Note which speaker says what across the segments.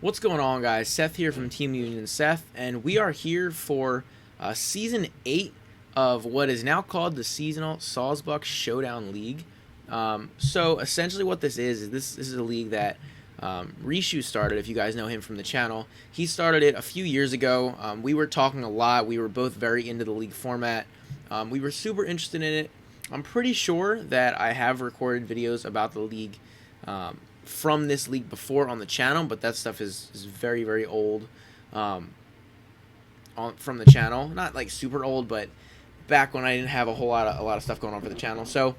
Speaker 1: What's going on, guys? Seth here from Team Union Seth, and we are here for Season 8 of what is now called the Seasonal Sawsbuck Showdown League. So essentially what this is this is a league that Rishu started, if you guys know him from the channel. He started it a few years ago. We were talking a lot. We were both very into the league format. We were super interested in it. I'm pretty sure that I have recorded videos about the league from this league before on the channel, but that stuff is very, very old from the channel. Not like super old, but back when I didn't have a lot of stuff going on for the channel. So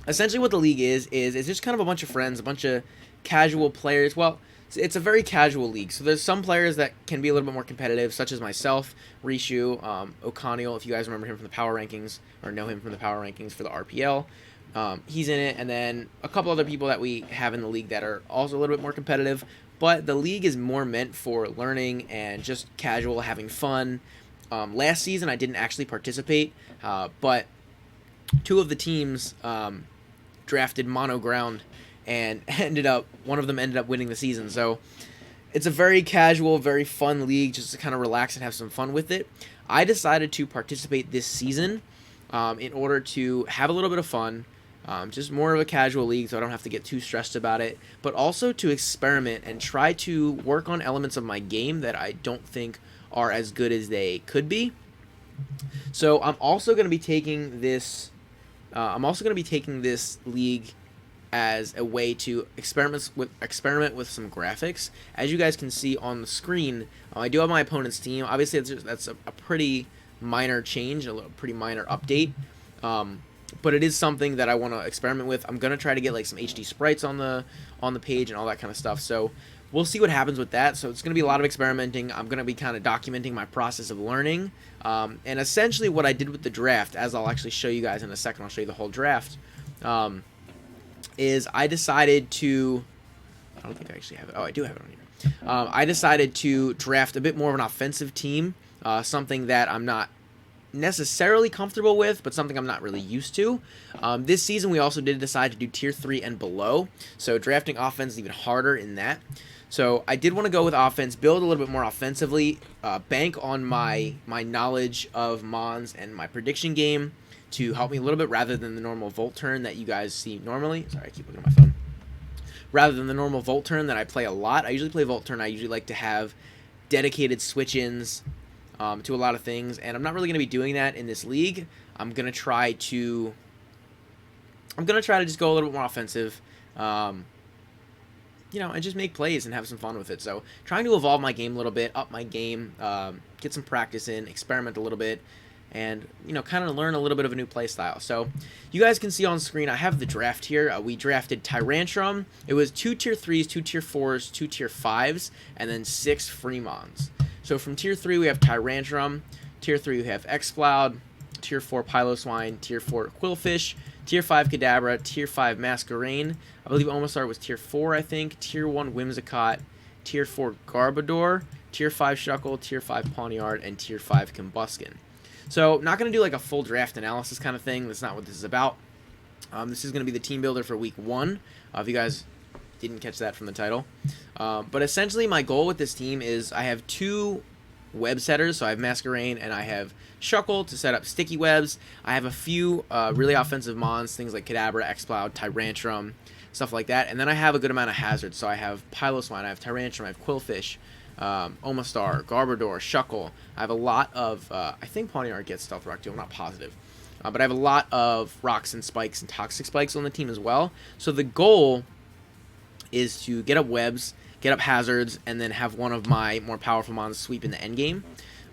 Speaker 1: essentially what the league is it's just kind of a bunch of friends, a bunch of casual players. Well, it's a very casual league. So there's some players that can be a little bit more competitive, such as myself, Rishu, O'Connell, if you guys remember him from the power rankings, or know him from the power rankings for the RPL. He's in it, and then a couple other people that we have in the league that are also a little bit more competitive. But the league is more meant for learning and just casual, having fun. Last season, I didn't actually participate, but two of the teams drafted mono ground, and one of them ended up winning the season. So it's a very casual, very fun league, just to kind of relax and have some fun with it. I decided to participate this season in order to have a little bit of fun. Just more of a casual league, so I don't have to get too stressed about it, but also to experiment and try to work on elements of my game that I don't think are as good as they could be. So I'm also going to be taking this league as a way to experiment with some graphics. As you guys can see on the screen, I do have my opponent's team. Obviously, that's a pretty minor change, a pretty minor update. But it is something that I want to experiment with. I'm gonna try to get like some HD sprites on the page and all that kind of stuff. So we'll see what happens with that. So it's gonna be a lot of experimenting. I'm gonna be kind of documenting my process of learning. And essentially what I did with the draft, as I'll actually show you guys in a second, I'll show you the whole draft, is I decided to, I don't think I actually have it. Oh, I do have it on here. I decided to draft a bit more of an offensive team, something that I'm not necessarily comfortable with, but something I'm not really used to. This season we also did decide to do tier 3 and below, so drafting offense is even harder in that. So I did want to go with offense, build a little bit more offensively, bank on my knowledge of Mons and my prediction game to help me a little bit, rather than the normal Volt turn that you guys see normally. Sorry, I keep looking at my phone. Rather than the normal Volt turn that I play a lot, I usually play Volt turn. I usually like to have dedicated switch-ins to a lot of things, and I'm not really going to be doing that in this league. I'm gonna try to just go a little bit more offensive, and just make plays and have some fun with it. So trying to evolve my game a little bit, up my game, get some practice in, experiment a little bit, and kind of learn a little bit of a new play style. So you guys can see on screen I have the draft here. We drafted Tyrantrum. It was 2 tier 3s, 2 tier 4s, 2 tier 5s, and then 6 Fremons. So from tier 3 we have Tyrantrum, tier 3 we have Exploud, tier 4 Piloswine, tier 4 Qwilfish, tier 5 Kadabra, tier 5 Masquerain. I believe Omastar was tier 4, I think, tier 1 Whimsicott, tier 4 Garbodor, tier 5 Shuckle, tier 5 Pawniard, and tier 5 Combuskin. So not going to do like a full draft analysis kind of thing. That's not what this is about. This is going to be the team builder for week 1, if you guys didn't catch that from the title. But essentially my goal with this team is I have 2 web setters, so I have Masquerain and I have Shuckle to set up sticky webs. I have a few really offensive mons, things like Kadabra, Exploud, Tyrantrum, stuff like that. And then I have a good amount of hazards, so I have Piloswine, I have Tyrantrum, I have Qwilfish, Omastar, Garbodor, Shuckle. I have a lot of, I think Pawniard gets Stealth Rock too, I'm not positive. But I have a lot of rocks and spikes and toxic spikes on the team as well. So the goal is to get up webs, get up hazards, and then have one of my more powerful mons sweep in the end game.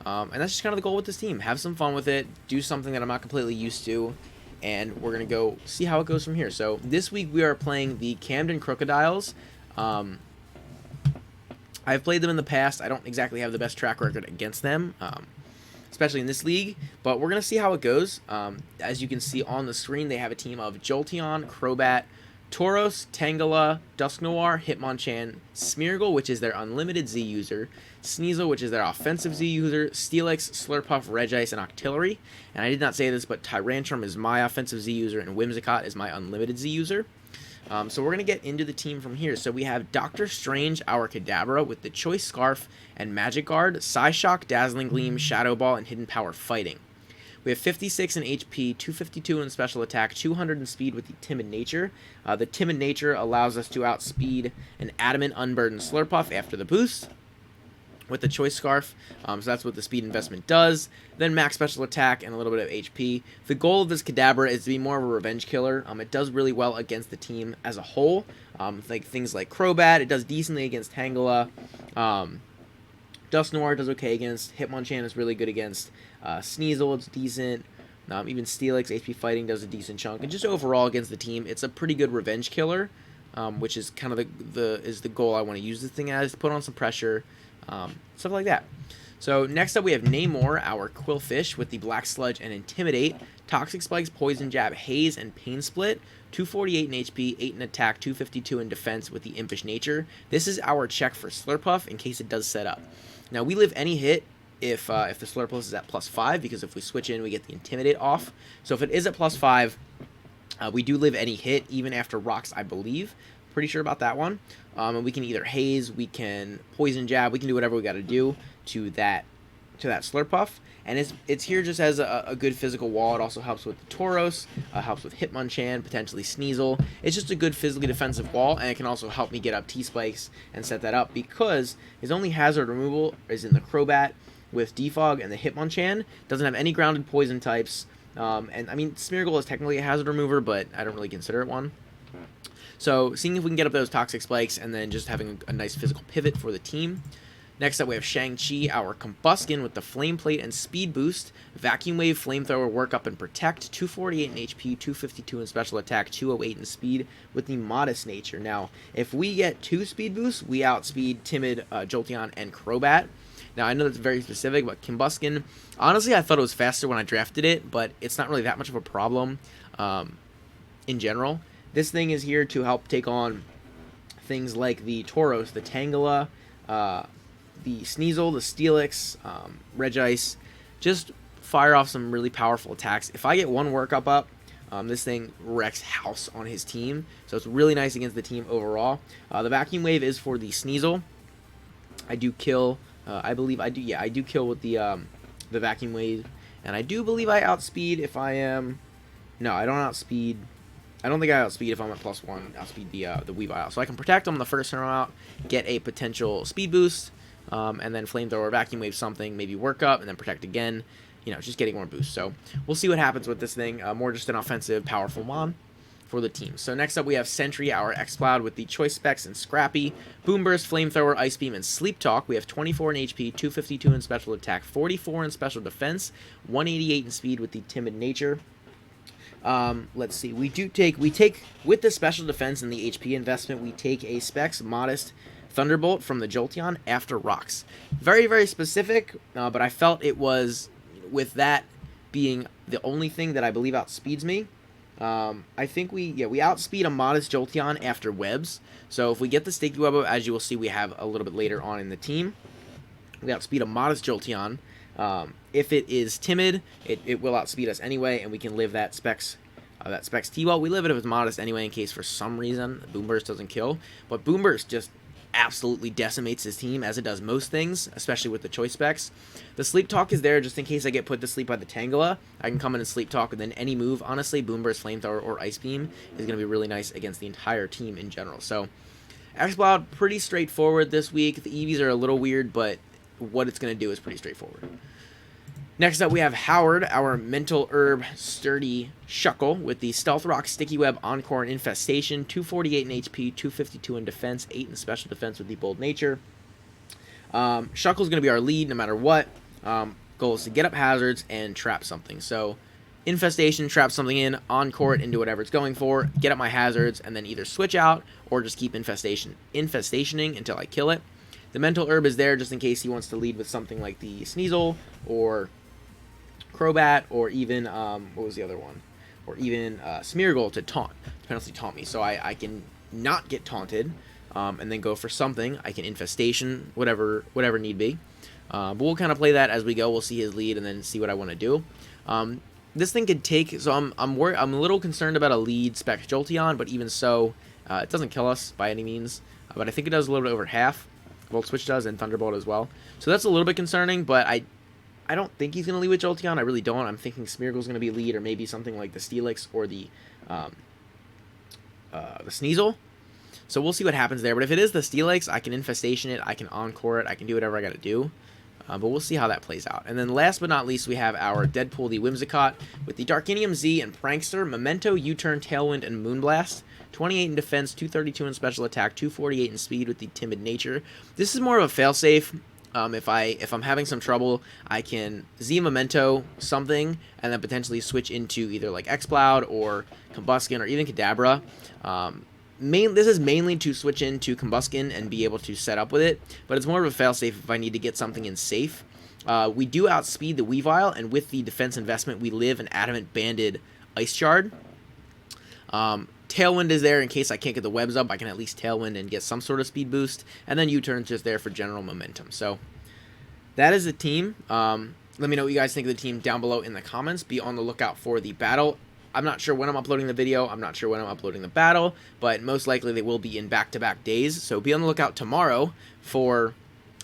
Speaker 1: And that's just kind of the goal with this team. Have some fun with it, do something that I'm not completely used to, and we're going to go see how it goes from here. So this week we are playing the Camden Krookodiles. I've played them in the past. I don't exactly have the best track record against them, especially in this league, but we're going to see how it goes. As you can see on the screen, they have a team of Jolteon, Crobat, Tauros, Tangela, Dusknoir, Hitmonchan, Smeargle, which is their unlimited Z user, Sneasel, which is their offensive Z user, Steelix, Slurpuff, Regice, and Octillery. And I did not say this, but Tyrantrum is my offensive Z user, and Whimsicott is my unlimited Z user. So we're going to get into the team from here. So we have Doctor Strange, our Kadabra, with the Choice Scarf and Magic Guard, Psyshock, Dazzling Gleam, Shadow Ball, and Hidden Power Fighting. We have 56 in HP, 252 in Special Attack, 200 in Speed with the Timid Nature. The Timid Nature allows us to outspeed an Adamant Unburdened Slurpuff after the boost with the Choice Scarf, so that's what the speed investment does. Then max special attack and a little bit of HP. The goal of this Kadabra is to be more of a revenge killer. It does really well against the team as a whole, like things like Crobat. It does decently against Tangela. Dusknoir does okay against. Hitmonchan is really good against. Sneasel, it's decent. Even Steelix, HP Fighting does a decent chunk. And just overall against the team, it's a pretty good revenge killer, which is kind of the goal I want to use this thing as. Put on some pressure. Stuff like that. So next up we have Namor, our Qwilfish, with the Black Sludge and Intimidate, Toxic Spikes, Poison Jab, Haze, and Pain Split, 248 in HP, 8 in attack, 252 in defense with the Impish Nature. This is our check for Slurpuff in case it does set up. Now we live any hit if the Slurpuff is at +5, because if we switch in we get the Intimidate off. So if it is at +5, we do live any hit even after rocks, I believe. Pretty sure about that one. And we can either Haze, we can Poison Jab, we can do whatever we got to do to that Slurpuff. And it's here just as a good physical wall. It also helps with the Tauros, helps with Hitmonchan, potentially Sneasel. It's just a good physically defensive wall, and it can also help me get up T-Spikes and set that up, because his only hazard removal is in the Crobat with Defog, and the Hitmonchan doesn't have any grounded poison types. And I mean, Smeargle is technically a hazard remover, but I don't really consider it one. So seeing if we can get up those Toxic Spikes and then just having a nice physical pivot for the team. Next up we have ShangChi, our Combuskin, with the Flame Plate and Speed Boost, Vacuum Wave, Flamethrower, Work Up, and Protect, 248 in HP, 252 in Special Attack, 208 in Speed with the Modest Nature. Now, if we get 2 Speed Boosts, we outspeed Timid, Jolteon, and Crobat. Now, I know that's very specific, but Combuskin, honestly, I thought it was faster when I drafted it, but it's not really that much of a problem in general. This thing is here to help take on things like the Tauros, the Tangela, the Sneasel, the Steelix, Regice. Just fire off some really powerful attacks. If I get one workup up, this thing wrecks house on his team. So it's really nice against the team overall. The Vacuum Wave is for the Sneasel. I do kill, I believe I do, yeah, I do kill with the Vacuum Wave. And I do believe I outspeed if I am, no, I don't outspeed. I don't think I outspeed if I'm at +1. Outspeed the Weavile. So I can protect him the first turn out, get a potential speed boost, and then Flamethrower, Vacuum Wave something, maybe work up, and then protect again. You know, just getting more boost. So we'll see what happens with this thing. More just an offensive, powerful mon for the team. So next up we have Sentry, our X-Cloud, with the Choice Specs and Scrappy, Boom Burst, Flamethrower, Ice Beam, and Sleep Talk. We have 24 in HP, 252 in Special Attack, 44 in Special Defense, 188 in Speed with the Timid Nature. Let's see, we take with the Special Defense and the HP investment, we take a Specs Modest Thunderbolt from the Jolteon after rocks. Very, very specific, but I felt it was, with that being the only thing that I believe outspeeds me, I think we outspeed a Modest Jolteon after webs. So if we get the Sticky Web up, as you will see we have a little bit later on in the team, we outspeed a Modest Jolteon. If it is timid, it will outspeed us anyway, and we can live that Specs T-Well. We live it if it's Modest anyway, in case for some reason Boom Burst doesn't kill. But Boom Burst just absolutely decimates his team, as it does most things, especially with the Choice Specs. The Sleep Talk is there just in case I get put to sleep by the Tangela. I can come in and Sleep Talk, and then any move, honestly, Boom Burst, Flamethrower, or Ice Beam is going to be really nice against the entire team in general. So, X-Cloud, pretty straightforward this week. The EVs are a little weird, but what it's going to do is pretty straightforward. Next up, we have Howard, our Mental Herb Sturdy Shuckle, with the Stealth Rock, Sticky Web, Encore, and Infestation, 248 in HP, 252 in Defense, 8 in Special Defense with the Bold Nature. Shuckle's going to be our lead no matter what. Goal is to get up hazards and trap something. So, Infestation, trap something in, Encore it into whatever it's going for, get up my hazards, and then either switch out or just keep infestationing until I kill it. The Mental Herb is there just in case he wants to lead with something like the Sneasel or Crobat, or even, what was the other one? Or even Smeargle to taunt, to penalty taunt me. So I can not get taunted, and then go for something. I can Infestation, whatever need be. But we'll kind of play that as we go. We'll see his lead and then see what I want to do. This thing could take, so I'm a little concerned about a lead Spec Jolteon, but even so, It doesn't kill us by any means, but I think it does a little bit over half. Volt Switch does, and Thunderbolt as well. So that's a little bit concerning, but I don't think he's going to lead with Jolteon. I really don't. I'm thinking Smeargle's going to be lead, or maybe something like the Steelix or the Sneasel. So we'll see what happens there. But if it is the Steelix, I can Infestation it, I can Encore it, I can do whatever I got to do. But we'll see how that plays out. And then last but not least, we have our Deadpool, the Whimsicott, with the Darkinium Z and Prankster, Memento, U-Turn, Tailwind, and Moonblast. 28 in defense, 232 in special attack, 248 in speed with the Timid Nature. This is more of a failsafe. If I'm having some trouble, I can Z Memento something and then potentially switch into either like Exploud or Combuskin or even Kadabra. This is mainly to switch into Combuskin and be able to set up with it, but it's more of a failsafe if I need to get something in safe. We do outspeed the Weavile, and with the defense investment, we live an Adamant Banded Ice Shard. Tailwind is there in case I can't get the webs up. I can at least Tailwind and get some sort of speed boost, and then U-Turn's just there for general momentum. So that is the team. Let me know what you guys think of the team down below in the comments. Be on the lookout for the battle. I'm not sure when I'm uploading the video. I'm not sure when I'm uploading the battle, but most likely they will be in back-to-back days. So be on the lookout tomorrow for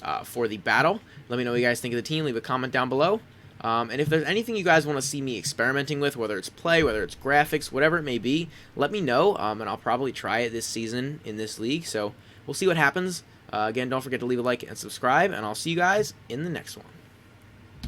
Speaker 1: the battle. Let me know what you guys think of the team. Leave a comment down below. And if there's anything you guys want to see me experimenting with, whether it's play, whether it's graphics, whatever it may be, let me know, and I'll probably try it this season in this league. So we'll see what happens. Again, don't forget to leave a like and subscribe, and I'll see you guys in the next one.